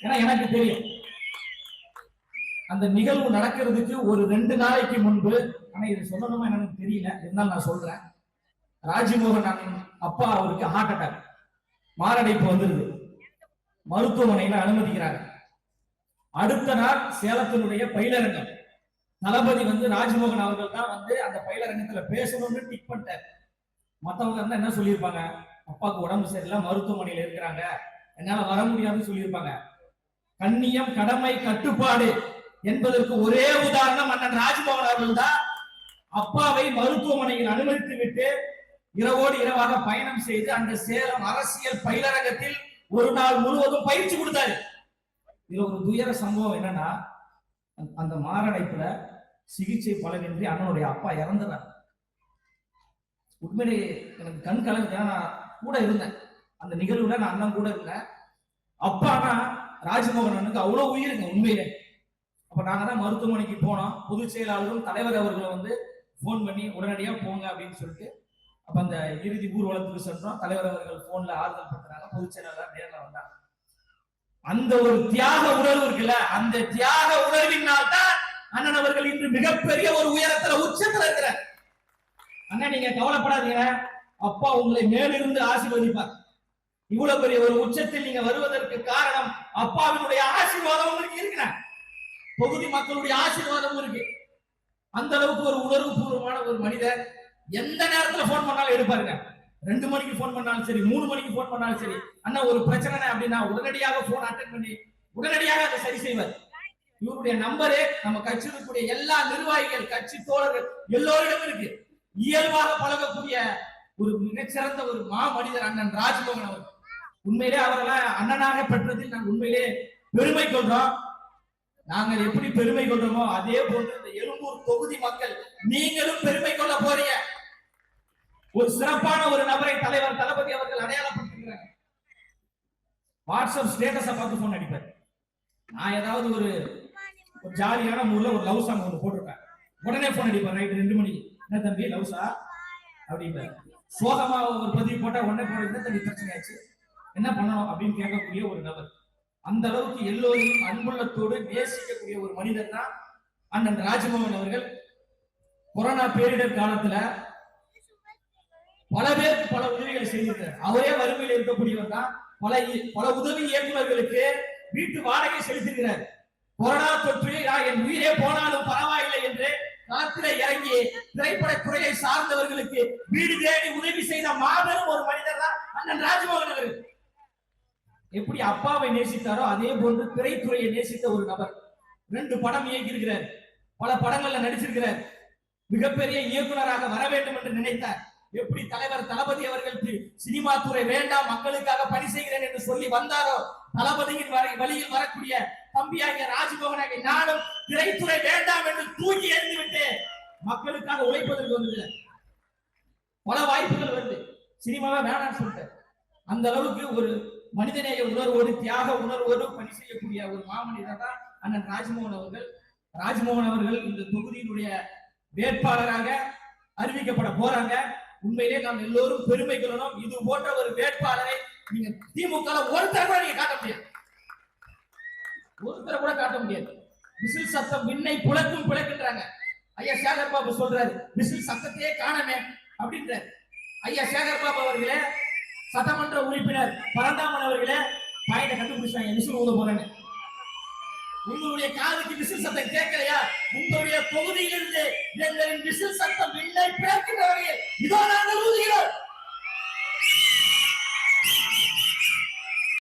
ஏன்னா எனக்கு தெரியும் அந்த நிகழ்வு நடக்கிறதுக்கு ஒரு 2 நாளைக்கு முன்பு, ஆனா இது சொல்லணுமா எனக்கு தெரியல, இருந்தாலும் நான் சொல்றேன். ராஜ்மோகன் அப்பா அவருக்கு ஹார்ட் அட்டாக், மாரடைப்பு வந்துருது, மருத்துவமனையில அனுமதிக்கிறாங்க. அடுத்த நாள் சேலத்தினுடைய பயிலரங்கம், தளபதி ராஜ்மோகன் அவர்கள் தான் அந்த பயிலரங்கத்துல பேசணும்னு டிக் பண்ணிட்டார். மத்தவங்க என்ன சொல்லியிருப்பாங்க, அப்பாவுக்கு உடம்பு சரியில்லை, மருத்துவமனையில இருக்கிறாங்க, என்னால வர முடியாதுன்னு சொல்லியிருப்பாங்க. கண்ணியம், கடமை, கட்டுப்பாடு என்பதற்கு ஒரே உதாரணம் அண்ணன் ராஜ்மோகன் அவர்கள் தான். அப்பாவை மருத்துவமனையில் அனுமதித்து விட்டு இரவோடு இரவாக பயணம் செய்து அந்த சேலம் அரசியல் பயிலரங்கத்தில் ஒரு நாள் முழுவதும் பயிற்சி கொடுத்தாரு. இதுல ஒரு துயர சம்பவம் என்னன்னா, அந்த மாரடைப்புல சிகிச்சை பலனின்றி அண்ணனுடைய அப்பா இறந்துறார். உண்மையிலே எனக்கு கண் கலங்க, நான் கூட இருந்தேன் அந்த நிகழ்வுல, நான் அண்ணன் கூட இருந்தேன். அப்பானா ராஜ்மோகன் அண்ணனுக்கு அவ்வளவு உயிருங்க உண்மையிலே. அப்ப நாங்க தான் மருத்துவமனைக்கு போனோம். பொதுச் செயலாளரும் தலைவர் அவர்கள் போன் பண்ணி உடனடியா போங்க அப்படின்னு சொல்லிட்டு, அப்ப அந்த இறுதி ஊர்வலத்துக்கு சென்றோம். தலைவர் அவர்கள் போன்ல ஆறுதல் பண்றாங்க, பொதுச் செயலாளர் நேர்ல வந்தாங்க. அந்த ஒரு தியாக உணர்வு இருக்குல்ல, அந்த தியாக உணர்வினால் தான் அண்ணன் அவர்கள் இன்று மிகப்பெரிய ஒரு உயரத்துல உச்சத்துல இருக்கிறார். அண்ணன் நீங்க கவலைப்படாதீங்க, அப்பா உங்களை மேலிருந்து ஆசீர்வதிப்பார். இவ்வளவு பெரிய ஒரு உச்சத்தில் நீங்க வருவதற்கு காரணம் அப்பாவினுடைய ஆசீர்வாதம் உங்களுக்கு இருக்கிற, தொகுதி மக்களுடைய ஆசீர்வாதம் இருக்கு. அந்த அளவுக்கு ஒரு உணர்வு பூர்வமான ஒரு மனிதர். எந்த நேரத்துல போன் பண்ணாலும் எடுப்பாருங்க. 2 மணிக்கு போன் பண்ணாலும் சரி, 3 மணிக்கு போன் பண்ணாலும் சரி, அண்ணா ஒரு பிரச்சனை அப்படின்னா உடனடியாக போன் அட்டென்ட் பண்ணி உடனடியாக அதை சரி செய்வார். இவருடைய நம்பரே நம்ம கட்சியில் இருக்கக்கூடிய எல்லா நிர்வாகிகள், கட்சி தோழர்கள் எல்லோரிடம் இருக்கு. இயல்பாக பழகக்கூடிய ஒரு மிகச்சிறந்த ஒரு மனிதர் அண்ணன் ராஜ்மோகன் அவர். உண்மையிலே அவர்களை அண்ணனாக பெற்றதில் நாங்கள் உண்மையிலே பெருமை கொள்றோம். நாங்கள் எப்படி பெருமை கொள்றோமோ அதே போன்று இந்த எழும்பூர் தொகுதி மக்கள் நீங்களும் பெருமை கொள்ள போறீங்க. ஒரு சிறப்பான ஒரு நபரை தலைவர் தளபதி அவர்கள் அடையாளப்படுத்துகிறாங்க. வாட்ஸ்அப் ஸ்டேட்டஸ பார்த்து போன் அடிப்பார். நான் ஏதாவது ஒரு ஜாலியான மூட்ல ஒரு லவ் சாங் ஒன்று போட்டிருப்பேன், உடனே போன் அடிப்பார். நைட் 2 மணிக்கு, என்ன தம்பி லவ்ஸா அப்படின்பாரு. சோகமா ஒரு பதிவு போட்டா உடனே போன, என்ன தம்பி பிரச்சனை ஆச்சு, என்ன பண்ணணும் அப்படின்னு கேட்கக்கூடிய ஒரு நபர். அந்த அளவுக்கு எல்லோரையும் அன்புள்ளத்தோடு நேசிக்கக்கூடிய ஒரு மனிதர் தான் அண்ணன் ராஜ்மோகன் அவர்கள். கொரோனா பேரிடர் காலத்துல பல பேருக்கு பல உதவிகளை செய்திருக்கிறார். அவரே வறுமையில் இருக்கக்கூடியவர் தான். பல உதவி இயக்குநர்களுக்கு வீட்டு வாடகை செலுத்துகிறார். கொரோனா தொற்று என் உயிரே போனாலும் பரவாயில்லை என்று களத்திலே இறங்கி திரைப்பட துறையை சார்ந்தவர்களுக்கு வீடு தேடி உதவி செய்த மாபெரும் ஒரு மனிதர் தான் அண்ணன் ராஜ்மோகன் அவர்கள். எப்படி அப்பாவை நேசித்தாரோ அதே போன்று திரைத்துறையை நேசித்த ஒரு நபர். 2 படம் இயக்கியிருக்கிறார், பல படங்கள்ல நடிச்சிருக்கிறார். மிகப்பெரிய இயக்குனராக வர வேண்டும் என்று நினைத்தார். எப்படி தலைவர் தளபதி அவர்கள் சினிமா துறை வேண்டாம், மக்களுக்காக பணி செய்கிறேன் என்று சொல்லி வந்தாரோ, தளபதியின் வழியில் வரக்கூடிய தம்பியாகிய ராஜ்மோகனாகிய நானும் திரைத்துறை வேண்டாம் என்று தூக்கி எறிந்து விட்டு மக்களுக்காக உழைப்பதற்கு வந்து பல வாய்ப்புகள் வருது, சினிமாவை வேணாம்னு சொல்லிட்டு. அந்த அளவுக்கு ஒரு மனிதநேய உணர்வோடு, தியாக உணர்வோடு பணி செய்யக்கூடிய ஒரு மாமனிதர் தான் அண்ணன் ராஜ்மோகன் அவர்கள். ராஜ்மோகன் அவர்கள் இந்த தொகுதியினுடைய வேட்பாளராக அறிவிக்கப்பட போறாங்க. உண்மையிலே நாம் எல்லோரும் பெருமை கொள்ளணும். இது போன்ற ஒரு வேட்பாளரை நீங்க திமுக ஒருத்தர் கூட நீங்க காட்ட முடியாது, ஒருத்தர் கூட காட்ட முடியாது. விசில் சத்தம் விண்ணை புலக்கும் பிளக்கின்றாங்க. ஐயா சேகர் பாபு சொல்றாரு, விசில் சத்தத்தையே காணமே அப்படின்றாரு. ஐயா சேகர் பாபு அவர்களே, சட்டமன்ற உறுப்பினர் பரந்தாமன் அவர்களே, பாயிண்ட கண்டுபிடிச்சாங்க, விசில் ஊத போறேன்னு. உங்களுடைய காதுக்கு விசில் சத்தம் கேட்கலையா? உங்களுடைய தொகுதியிலிருந்து எங்களின் விசில் சத்தம் விண்ணை பிளக்கின்ற வகையில் இதோ நாங்கள்